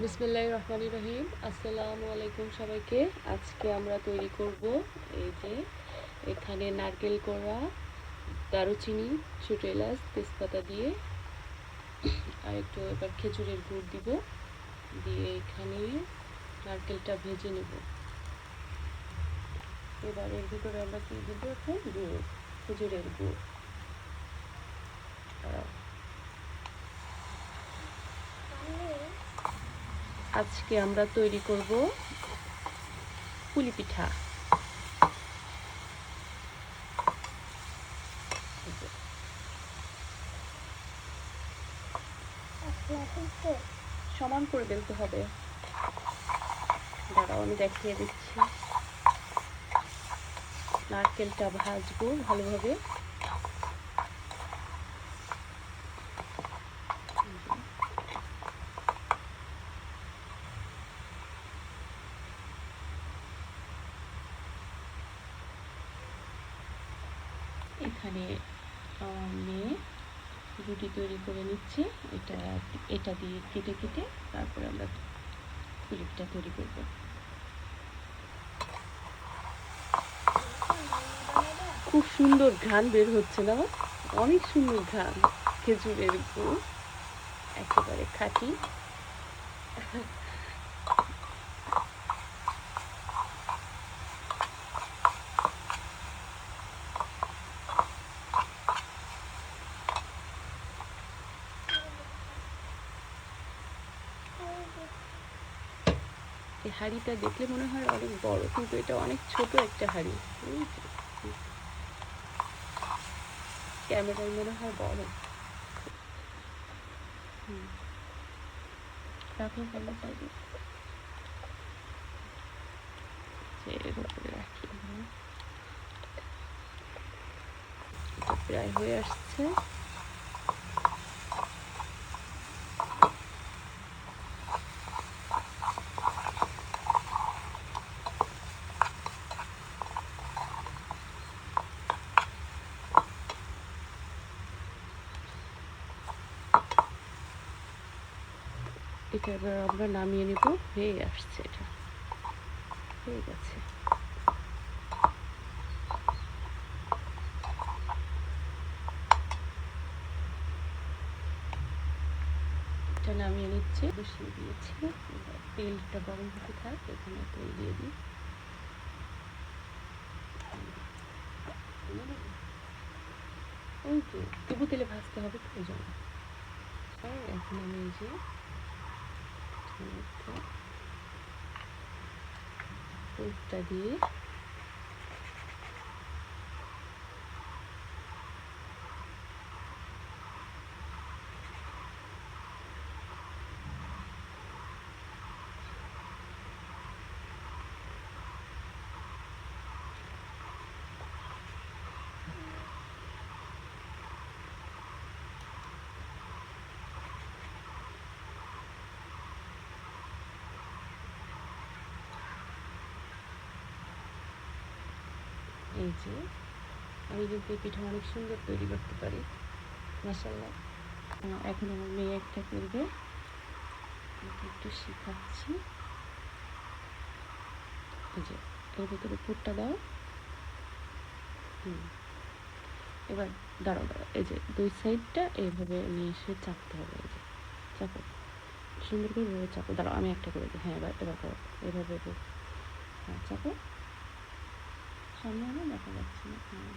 বিসমিল্লাহির রহমানির রহিম। আসসালামু আলাইকুম সবাইকে। আজকে আমরা তৈরি করব এই যে এখানে নারকেল কোড়া, দারুচিনি, ছোটো এলাচ, তেজপাতা দিয়ে আর একটু এবার খেজুরের গুড় দিব, দিয়ে এখানে নারকেলটা ভেজে নেব। এবার এর ভিতরে আমরা কি দিব? এখন গুড়, খেজুরের গুড়। আজকে আমরা তৈরি করব পুলি পিঠা। সমান করে বেলতে হবে। দাঁড়াও, আমি দেখিয়ে দিচ্ছি। নারকেলটা ভাজবো ভালোভাবে। এখানে নিয়ে রুটি তৈরি করে নিচ্ছি। এটা দিয়ে কেটে কেটে তারপরে আমরা পুলিটা তৈরি করব। খুব সুন্দর ঘ্রাণ বের হচ্ছে না? অনেক সুন্দর ঘ্রাণ। খেজুরের গুড় একেবারে খাঁটি। এই হাঁড়িটা দেখলে মনে হয় অনেক বড়, কিন্তু এটা অনেক ছোট একটা হাঁড়ি। ক্যামেরায় মনে হয় বড়। রাখো ভালো সাইডে, এর উপরে রাখি। এটা প্রায় হয়ে আসছে। এটা এবার আমরা নামিয়ে নেব। হয়ে আসছে, এটা হয়ে গেছে। এটা নামিয়ে নিচ্ছে, বসিয়ে দিয়েছি। তেলটা গরম হতে থাক, এখানে তেল দিয়ে দিই। ওই তো তবু তেলে ভাজতে হবে তো, ওই জন্য। এখন আমি এই যে পুরটা দিয়ে এই যে আমি কিন্তু এই পিঠা অনেক সুন্দর তৈরি করতে পারি, মাশাআল্লাহ। এখন আমার মেয়ে একটা করবে, একটু শিখাচ্ছি। এই যে এর ভিতরে পুরটা দাও। এবার দাঁড়াও দাঁড়াও, এই যে দুই সাইডটা এইভাবে নিয়ে এসে চাপতে হবে। এই যে চাপো, সুন্দর করে এভাবে চাপো। দাঁড়াও, আমি একটা করে দিই। হ্যাঁ, এবার এবার করো এভাবে। হ্যাঁ, চাপো। সামনে আনো, দেখা যাচ্ছে না। হ্যাঁ,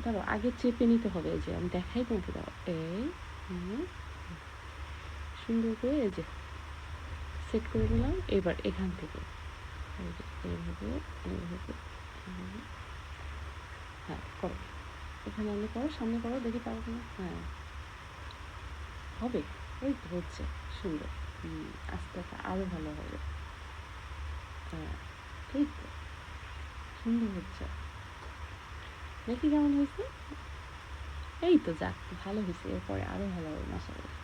দাঁড়াও, আগে চেপে নিতে হবে। এই যে আমি দেখাই তোমাকে। দাও, এই সুন্দর করে এই যে সেট করে নিলাম। এবার এখান থেকে এইভাবে এইভাবে। হ্যাঁ, করো। এখানে আমি করো, সামনে করো, দেখি পারো কিনা। হ্যাঁ, হবে। এই তো হচ্ছে সুন্দর। আস্তে আস্তে আরও ভালো হবে। হ্যাঁ, এই তো সুন্দর হচ্ছে। দেখি কেমন হয়েছে। এই তো যাক, ভালো হয়েছে। এরপরে আরও ভালো হবে, মাশাআল্লাহ।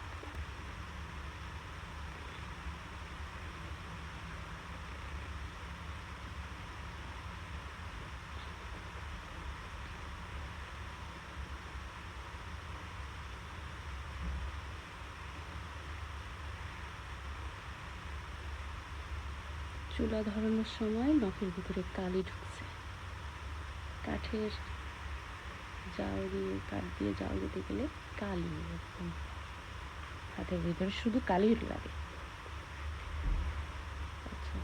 চুলা ধরানোর সময় নখের ভিতরে কালি ঢুকছে। কাঠের জাল দিয়ে কাঠ দিয়ে জাল দিতে গেলে কালি একদম হাতের ভিতরে শুধু কালির লাগে। আচ্ছা,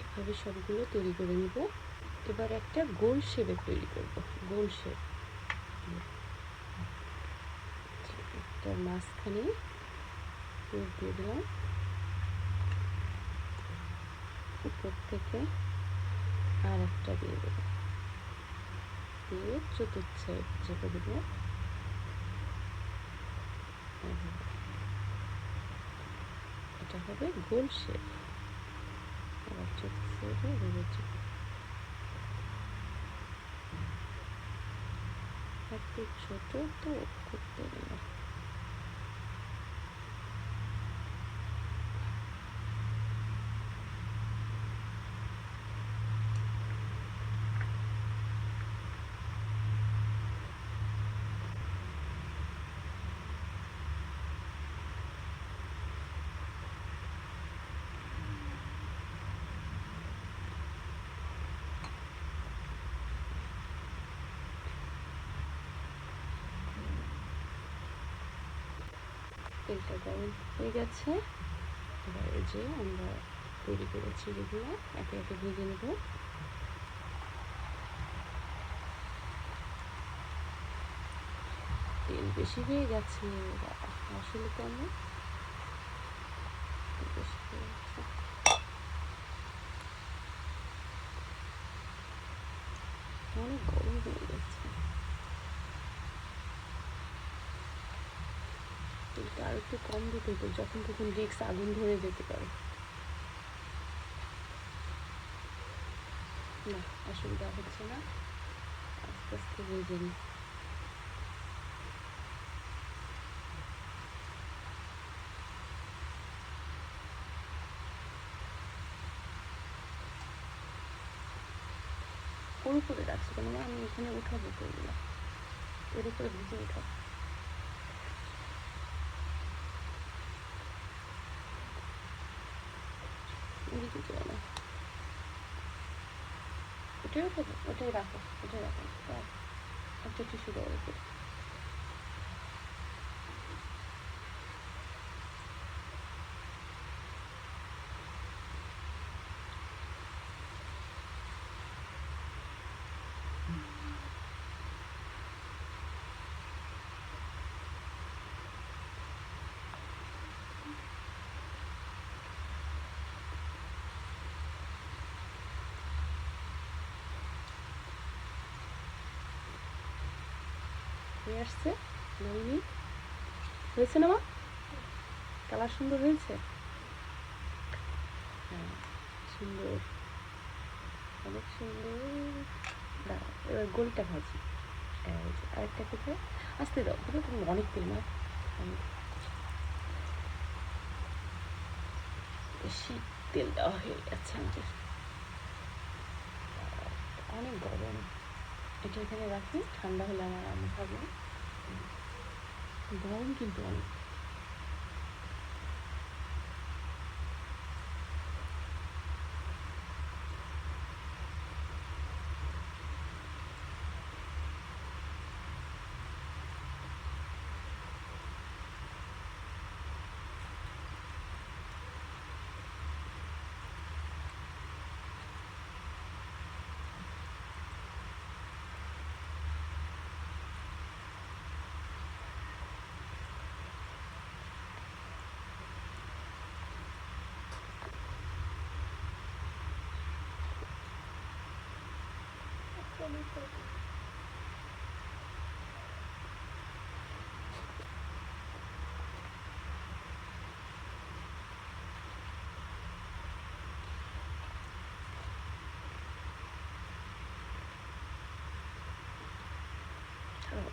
এভাবে সবগুলো তৈরি করে নিব। এবার একটা গোল শেপের তৈরি করব। গোল শেপ তার মাঝখানে পুর দিয়ে দিলাম, উপর থেকে আর একটা দিয়ে দেব, দিয়ে চতুর্থ চেপে দেব। এটা হবে গোল শেপ। আবার চতুর্থ একটু ছোট তো করতে গেলে তেলটা গরম হয়ে গেছে। এবার এই যে আমরা তৈরি করেছি যেগুলো একে একে ভেজে নেব। তেল বেশি হয়ে গেছে, আসলে তো আমি বেশি হয়ে গেছে। অনেক গরম হয়ে গেছে, তেলটা আর একটু কম দিতে হতো, যখন তখন রিক্স আগুন ধরে যেতে পারে। না, অসুবিধা হচ্ছে না, আস্তে আস্তে ভেজে নিই। পুরো করে রাখছি কেন, আমি এখানে উঠাবো তো, এগুলো এর উপরে ভেজে উঠাবো। এদিকে চলে না, ওটাই উঠাবো, ওটাই রাখো, ওটাই রাখো, একটা টিস্যু দেওয়ার উপরে। হয়ে আসছে, নামিনি, হয়েছে না মা? কালার সুন্দর হয়েছে, হ্যাঁ সুন্দর, অনেক সুন্দর। দাঁড়াও, এবার গোলটা ভাজি। আরেকটা কোথায়, আসতে দাও, তুমি অনেক তেল না, বেশি তেল দেওয়া হয়ে গেছে আমাদের, অনেক গরম। এটা এখানে রাখি, ঠান্ডা হলে আমার আম্মু খাবে। গরম কিন্তু অনেক।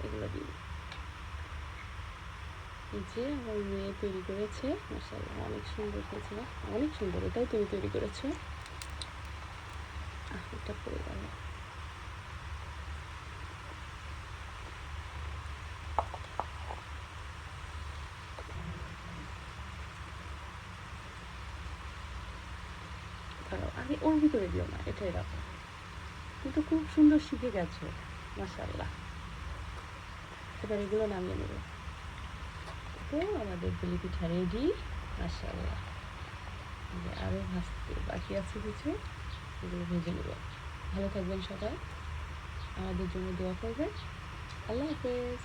এগুলো দিই, এই যে আমার মেয়ে তৈরি করেছে, মাশাআল্লাহ অনেক সুন্দর হয়েছে, অনেক সুন্দর। এটাও তুমি তৈরি করেছো। এটা পড়ে গেল। দাঁড়াও, আরে ওর ভিতরে দিও না, এটাই রাখো। তুমি তো খুব সুন্দর শিখে গেছো, মাশাআল্লাহ। এবার এগুলো নামিয়ে নেবে। তো আমাদের পুলি পিঠা রেডি, মাশাআল্লাহ। আরও ভাজতে বাকি আছে কিছু, এগুলো ভেজে নেব। ভালো থাকবেন সবাই, আমাদের জন্য দোয়া করবেন। আল্লাহ হাফেজ।